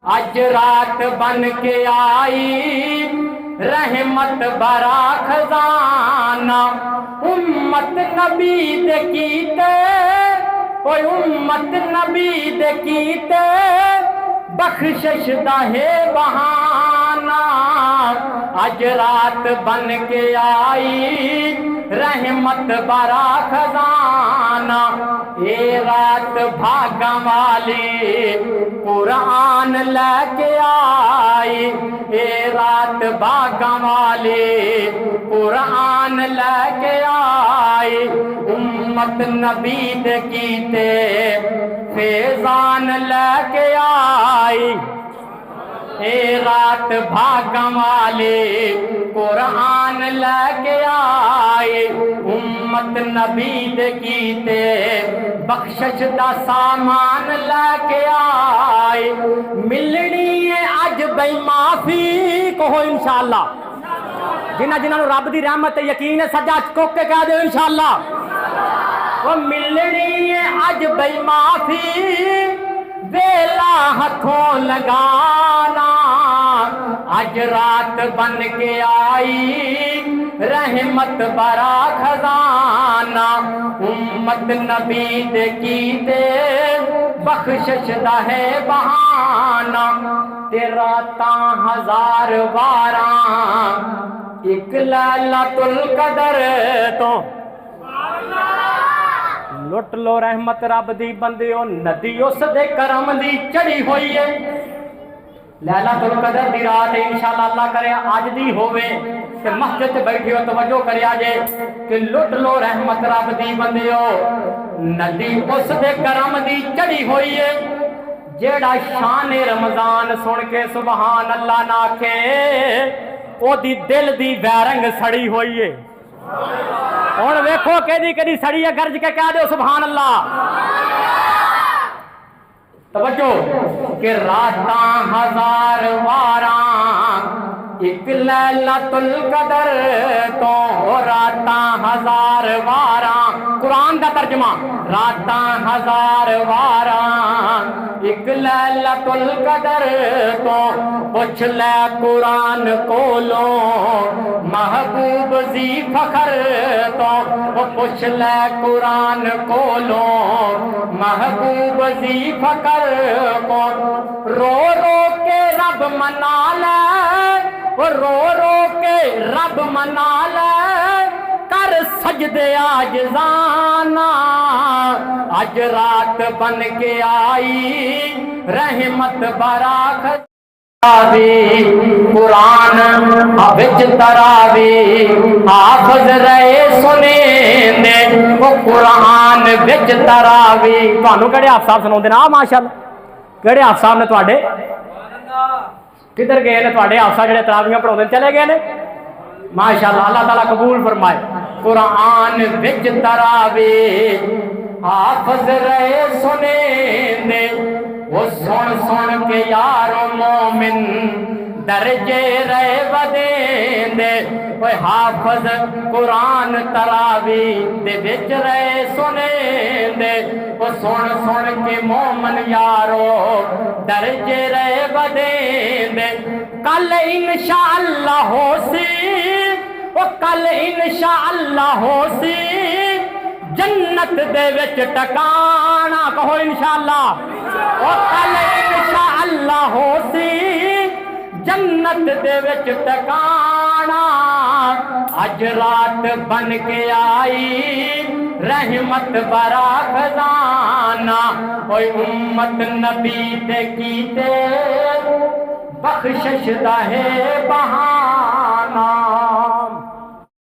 اج رات بن کے آئی رحمت برا خزانہ امت نبی دے کیتے اوے امت نبی دے کیتے بخشش دا ہے بہانہ اج رات بن کے آئی رحمت برا خزانہ اے رات بھاگا والی قرآن لے کے آئی اے رات بھاگا والی قرآن لے کے آئی امت نبی دے کیتے فیضان لے کے آئی اے رات بھاگا والی قرآن لے کے آئی امت نبی دے کیتے بخشش دا سامان لے کے آئی ملنی ہے اج بے معافی کہو انشاءاللہ جنہ جنہ رب دی رحمت یقین ہے سجا چکوک کے کہہ دے انشاءاللہ وہ ملنی ہے اج بے معافی ویلا ہتھوں لگانا اج رات بن کے آئی رحمت برا خزانہ امت نبی دے کیتے بخشش دا ہے بہانہ تے راتاں ہزار واراں ایک لیلۃ القدر تو لٹ لو رحمت رب دی بندیو ندی اس دے کرم دی چڑھی ہوئی ہے لیلۃ القدر دی رات انشاءاللہ اللہ کرے آج دی ہوئے کہ مسجد بیٹھی ہو توجہ کریا جے کہ لٹ لو رحمت رب دی بندیو ندی اس دے کرم دی چڑھی ہوئی ہے جیڑا شان رمضان سن کے سبحان اللہ نہ آکھے او دی دل دی بیرنگ سڑی ہوئی ہے اور ویکھو کدی سڑی ہے گرج کے کہہ دو سبحان اللہ توجہ کہ راتاں ہزار واراں ایک لیلۃ القدر تو راتاں ہزار واراں قرآن دا ترجمہ راتاں ہزار واراں ایک لیلۃ القدر تو پوچھ لے قرآن کولو محبوب زی فخر تو پوچھ لے قرآن کولو محبوب زی فخر کو رو رو کے رب منا لے رو رو کے رب منا لے کر سجدے عاجزانہ اج رات بن کے آئی رحمت برا خزانہ قرآن وچ تراوی حافظ رہے سنیں دے وہ قرآن وچ تراوی تانوں کہڑے حافظ صاحب سناؤندے نا ماشاءاللہ کہڑے حافظ صاحب نے تواڈے کدھر گئے نے تواڈے حافظ جڑے تراویاں پڑھاوندے چلے گئے نے ماشاءاللہ اللہ تعالیٰ قبول فرمائے قرآن وچ تراوی حافظ رہے سنیں دے وہ سن سن کے یارو مومن درجے رہے ودیں دے وہ حافظ قرآن تراوی دے وچ رہے سنیں دے وہ سن سن کے مومن یارو درجے رہے ودیں دے کل انشاءاللہ ہو سی وہ کل انشاءاللہ ہو سی جنت دے وچ ٹکانا کہو انشاءاللہ وہ کل انشاءاللہ ہو سی جنت دے وچ ٹکانا اج رات بن کے آئی رحمت برا خزانہ اوے امت نبی دے کیتے بخشش دا ہے بہانہ